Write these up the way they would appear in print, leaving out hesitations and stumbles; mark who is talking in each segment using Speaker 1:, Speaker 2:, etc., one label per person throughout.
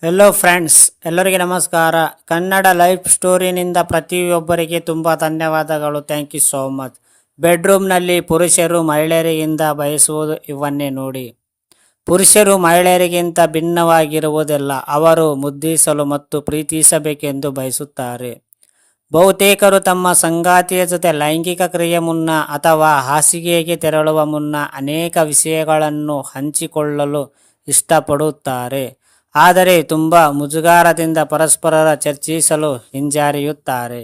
Speaker 1: Hello friends, ಎಲ್ಲರಿಗೆ ನಮಸ್ಕಾರ. Kannada life ಸ್ಟೋರಿನಿಂದ ಪ್ರತಿಯೊಬ್ಬರಿಗೆ ತುಂಬ ಧನ್ಯವಾದಗಳು. Thank you so much. ಬೆಡ್ರೂಮ್ನಲ್ಲಿ ಪುರುಷರು ಮಹಿಳೆಯರಿಗಿಂತ ಬಯಸುವುದು ಇವನ್ನೇ ನೋಡಿ. ಪುರುಷರು ಮಹಿಳೆಯರಿಗಿಂತ ಭಿನ್ನವಾಗಿರುವುದಿಲ್ಲ. ಅವರು ಮುದ್ದಿಸಲು ಮತ್ತು ಪ್ರೀತಿಸಬೇಕೆಂದು ಬಯಸುತ್ತಾರೆ. ಬಹುತೇಕರು ತಮ್ಮ ಸಂಗಾತಿಯ ಜೊತೆ ಲೈಂಗಿಕ ಕ್ರಿಯೆ ಮುನ್ನ ಅಥವಾ ಹಾಸಿಗೆಗೆ ತೆರಳುವ ಮುನ್ನ ಅನೇಕ ವಿಷಯಗಳನ್ನು ಹಂಚಿಕೊಳ್ಳಲು ಇಷ್ಟಪಡುತ್ತಾರೆ. ಆದರೆ ತುಂಬ ಮುಜುಗರದಿಂದ ಪರಸ್ಪರ ಚರ್ಚಿಸಲು ಹಿಂಜರಿಯುತ್ತಾರೆ.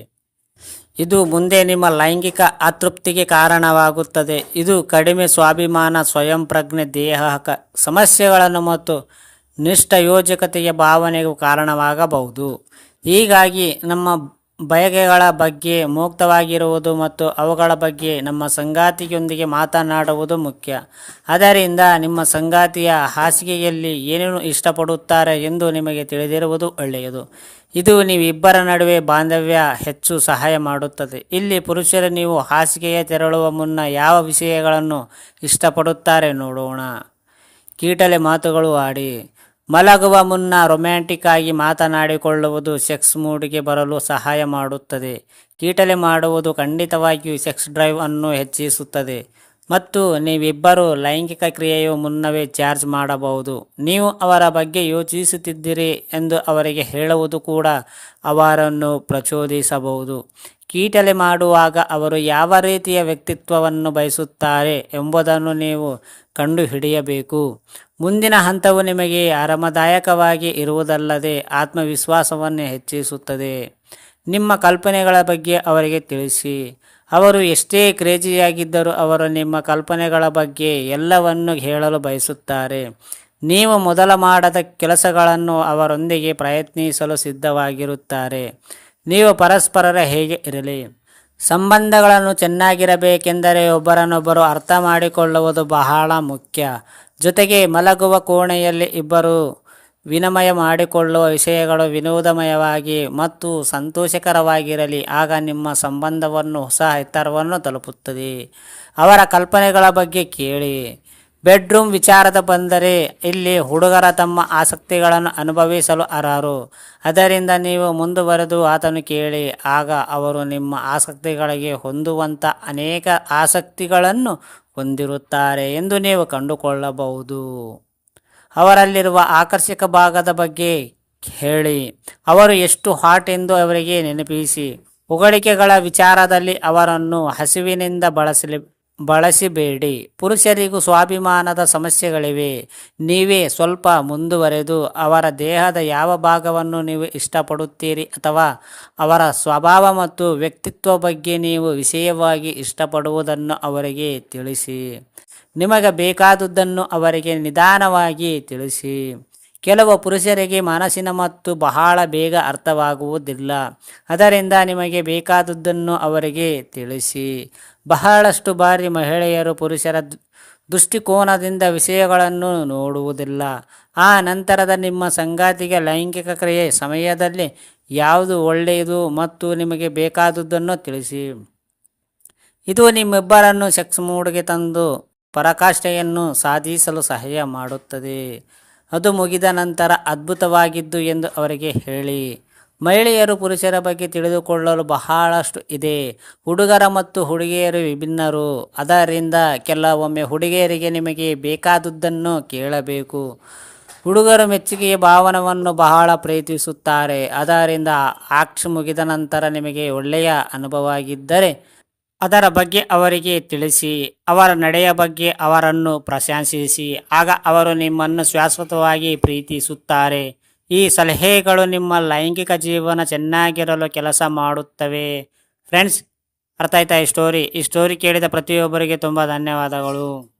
Speaker 1: ಇದು ಮುಂದೆ ನಿಮ್ಮ ಲೈಂಗಿಕ ಅತೃಪ್ತಿಗೆ ಕಾರಣವಾಗುತ್ತದೆ. ಇದು ಕಡಿಮೆ ಸ್ವಾಭಿಮಾನ, ಸ್ವಯಂ ಪ್ರಜ್ಞೆ, ದೇಹ ಸಮಸ್ಯೆಗಳನ್ನು ಮತ್ತು ನಿಷ್ಠಯೋಜಕತೆಯ ಭಾವನೆಗೂ ಕಾರಣವಾಗಬಹುದು. ಹೀಗಾಗಿ ನಮ್ಮ ಬಯಕೆಗಳ ಬಗ್ಗೆ ಮುಕ್ತವಾಗಿರುವುದು ಮತ್ತು ಅವುಗಳ ಬಗ್ಗೆ ನಮ್ಮ ಸಂಗಾತಿಯೊಂದಿಗೆ ಮಾತನಾಡುವುದು ಮುಖ್ಯ. ಆದ್ದರಿಂದ ನಿಮ್ಮ ಸಂಗಾತಿಯ ಹಾಸಿಗೆಯಲ್ಲಿ ಏನೇನು ಇಷ್ಟಪಡುತ್ತಾರೆ ಎಂದು ನಿಮಗೆ ತಿಳಿದಿರುವುದು ಒಳ್ಳೆಯದು. ಇದು ನೀವಿಬ್ಬರ ನಡುವೆ ಬಾಂಧವ್ಯ ಹೆಚ್ಚು ಸಹಾಯ ಮಾಡುತ್ತದೆ. ಇಲ್ಲಿ ಪುರುಷರು ನೀವು ಹಾಸಿಗೆಗೆ ತೆರಳುವ ಮುನ್ನ ಯಾವ ವಿಷಯಗಳನ್ನು ಇಷ್ಟಪಡುತ್ತಾರೆ ನೋಡೋಣ. ಕೀಟಲೆ ಮಾತುಗಳು ಆಡಿ. ಮಲಗುವ ಮುನ್ನ ರೊಮ್ಯಾಂಟಿಕ್ ಆಗಿ ಮಾತನಾಡಿಕೊಳ್ಳುವುದು ಸೆಕ್ಸ್ ಮೂಡ್ಗೆ ಬರಲು ಸಹಾಯ ಮಾಡುತ್ತದೆ. ಕೀಟಲೆ ಮಾಡುವುದು ಖಂಡಿತವಾಗಿಯೂ ಸೆಕ್ಸ್ ಡ್ರೈವ್ ಅನ್ನು ಹೆಚ್ಚಿಸುತ್ತದೆ ಮತ್ತು ನೀವಿಬ್ಬರು ಲೈಂಗಿಕ ಕ್ರಿಯೆಯು ಮುನ್ನವೇ ಚಾರ್ಜ್ ಮಾಡಬಹುದು. ನೀವು ಅವರ ಬಗ್ಗೆ ಯೋಚಿಸುತ್ತಿದ್ದೀರಿ ಎಂದು ಅವರಿಗೆ ಹೇಳುವುದು ಕೂಡ ಅವರನ್ನು ಪ್ರಚೋದಿಸಬಹುದು. ಕೀಟಲೆ ಮಾಡುವಾಗ ಅವರು ಯಾವ ರೀತಿಯ ವ್ಯಕ್ತಿತ್ವವನ್ನು ಬಯಸುತ್ತಾರೆ ಎಂಬುದನ್ನು ನೀವು ಕಂಡುಹಿಡಿಯಬೇಕು. ಮುಂದಿನ ಹಂತವು ನಿಮಗೆ ಆರಾಮದಾಯಕವಾಗಿ ಇರುವುದಲ್ಲದೆ ಆತ್ಮವಿಶ್ವಾಸವನ್ನು ಹೆಚ್ಚಿಸುತ್ತದೆ. ನಿಮ್ಮ ಕಲ್ಪನೆಗಳ ಬಗ್ಗೆ ಅವರಿಗೆ ತಿಳಿಸಿ. ಅವರು ಎಷ್ಟೇ ಕ್ರೇಜಿಯಾಗಿದ್ದರೂ ಅವರು ನಿಮ್ಮ ಕಲ್ಪನೆಗಳ ಬಗ್ಗೆ ಎಲ್ಲವನ್ನೂ ಹೇಳಲು ಬಯಸುತ್ತಾರೆ. ನೀವು ಮೊದಲು ಮಾಡದ ಕೆಲಸಗಳನ್ನು ಅವರೊಂದಿಗೆ ಪ್ರಯತ್ನಿಸಲು ಸಿದ್ಧವಾಗಿರುತ್ತಾರೆ. ನೀವು ಪರಸ್ಪರರ ಹೇಗೆ ಇರಲಿ. ಸಂಬಂಧಗಳನ್ನು ಚೆನ್ನಾಗಿರಬೇಕೆಂದರೆ ಒಬ್ಬರನ್ನೊಬ್ಬರು ಅರ್ಥ ಮಾಡಿಕೊಳ್ಳುವುದು ಬಹಳ ಮುಖ್ಯ. ಜೊತೆಗೆ ಮಲಗುವ ಕೋಣೆಯಲ್ಲಿ ಇಬ್ಬರು ವಿನಿಮಯ ಮಾಡಿಕೊಳ್ಳುವ ವಿಷಯಗಳು ವಿನೋದಮಯವಾಗಿ ಮತ್ತು ಸಂತೋಷಕರವಾಗಿರಲಿ. ಆಗ ನಿಮ್ಮ ಸಂಬಂಧವನ್ನು ಹೊಸ ಎತ್ತರವನ್ನು ತಲುಪುತ್ತದೆ. ಅವರ ಕಲ್ಪನೆಗಳ ಬಗ್ಗೆ ಕೇಳಿ. ಬೆಡ್ರೂಮ್ ವಿಚಾರದ ಬಂದರೆ ಇಲ್ಲಿ ಹುಡುಗರ ತಮ್ಮ ಆಸಕ್ತಿಗಳನ್ನು ಅನುಭವಿಸಲು ಅರ್ಹರು. ಅದರಿಂದ ನೀವು ಮುಂದುವರೆದು ಆತನು ಕೇಳಿ. ಆಗ ಅವರು ನಿಮ್ಮ ಆಸಕ್ತಿಗಳಿಗೆ ಹೊಂದುವಂಥ ಅನೇಕ ಆಸಕ್ತಿಗಳನ್ನು ಹೊಂದಿರುತ್ತಾರೆ ಎಂದು ನೀವು ಕಂಡುಕೊಳ್ಳಬಹುದು. ಅವರಲ್ಲಿರುವ ಆಕರ್ಷಕ ಭಾಗದ ಬಗ್ಗೆ ಹೇಳಿ. ಅವರು ಎಷ್ಟು ಹಾಟ್ ಎಂದು ಅವರಿಗೆ ನೆನಪಿಸಿ. ಹೊಗಳಿಕೆಗಳ ವಿಚಾರದಲ್ಲಿ ಅವರನ್ನು ಹಸಿವಿನಿಂದ ಬಳಸಬೇಡಿ. ಪುರುಷರಿಗೂ ಸ್ವಾಭಿಮಾನದ ಸಮಸ್ಯೆಗಳಿವೆ. ನೀವೇ ಸ್ವಲ್ಪ ಮುಂದುವರೆದು ಅವರ ದೇಹದ ಯಾವ ಭಾಗವನ್ನು ನೀವು ಇಷ್ಟಪಡುತ್ತೀರಿ ಅಥವಾ ಅವರ ಸ್ವಭಾವ ಮತ್ತು ವ್ಯಕ್ತಿತ್ವ ಬಗ್ಗೆ ನೀವು ವಿಷಯವಾಗಿ ಇಷ್ಟಪಡುವುದನ್ನು ಅವರಿಗೆ ತಿಳಿಸಿ. ನಿಮಗೆ ಬೇಕಾದುದನ್ನು ಅವರಿಗೆ ನಿಧಾನವಾಗಿ ತಿಳಿಸಿ. ಕೆಲವು ಪುರುಷರಿಗೆ ಮನಸ್ಸಿನ ಮತ್ತು ಬಹಳ ಬೇಗ ಅರ್ಥವಾಗುವುದಿಲ್ಲ. ಅದರಿಂದ ನಿಮಗೆ ಬೇಕಾದುದನ್ನು ಅವರಿಗೆ ತಿಳಿಸಿ. ಬಹಳಷ್ಟು ಬಾರಿ ಮಹಿಳೆಯರು ಪುರುಷರ ದೃಷ್ಟಿಕೋನದಿಂದ ವಿಷಯಗಳನ್ನು ನೋಡುವುದಿಲ್ಲ. ಆ ನಂತರದ ನಿಮ್ಮ ಸಂಗಾತಿಗೆ ಲೈಂಗಿಕ ಕ್ರಿಯೆ ಸಮಯದಲ್ಲಿ ಯಾವುದು ಒಳ್ಳೆಯದು ಮತ್ತು ನಿಮಗೆ ಬೇಕಾದುದನ್ನು ತಿಳಿಸಿ. ಇದು ನಿಮ್ಮಿಬ್ಬರನ್ನು ಸೆಕ್ಸ್ ಮೂಡ್ಗೆ ತಂದು ಪರಾಕಾಷ್ಠೆಯನ್ನು ಸಾಧಿಸಲು ಸಹಾಯ ಮಾಡುತ್ತದೆ. ಅದು ಮುಗಿದ ನಂತರ ಅದ್ಭುತವಾಗಿದ್ದು ಎಂದು ಅವರಿಗೆ ಹೇಳಿ. ಮಹಿಳೆಯರು ಪುರುಷರ ಬಗ್ಗೆ ತಿಳಿದುಕೊಳ್ಳಲು ಬಹಳಷ್ಟು ಇದೆ. ಹುಡುಗರ ಮತ್ತು ಹುಡುಗಿಯರು ವಿಭಿನ್ನರು. ಅದರಿಂದ ಕೆಲವೊಮ್ಮೆ ಹುಡುಗಿಯರಿಗೆ ನಿಮಗೆ ಬೇಕಾದುದನ್ನು ಕೇಳಬೇಕು. ಹುಡುಗರು ಮೆಚ್ಚುಗೆಯ ಭಾವನವನ್ನು ಬಹಳ ಪ್ರೀತಿಸುತ್ತಾರೆ. ಅದರಿಂದ ಆಕ್ಟ್ ಮುಗಿದ ನಂತರ ನಿಮಗೆ ಒಳ್ಳೆಯ ಅನುಭವವಾಗಿದ್ದರೆ ಅದರ ಬಗ್ಗೆ ಅವರಿಗೆ ತಿಳಿಸಿ. ಅವರ ನಡೆಯ ಬಗ್ಗೆ ಅವರನ್ನು ಪ್ರಶಂಸಿಸಿ. ಆಗ ಅವರು ನಿಮ್ಮನ್ನು ಶಾಶ್ವತವಾಗಿ ಪ್ರೀತಿಸುತ್ತಾರೆ. ಈ ಸಲಹೆಗಳು ನಿಮ್ಮ ಲೈಂಗಿಕ ಜೀವನ ಚೆನ್ನಾಗಿರಲು ಕೆಲಸ ಮಾಡುತ್ತವೆ. ಫ್ರೆಂಡ್ಸ್, ಅರ್ಥ ಆಯ್ತಾ ಈ ಸ್ಟೋರಿ ಕೇಳಿದ ಪ್ರತಿಯೊಬ್ಬರಿಗೆ ತುಂಬ ಧನ್ಯವಾದಗಳು.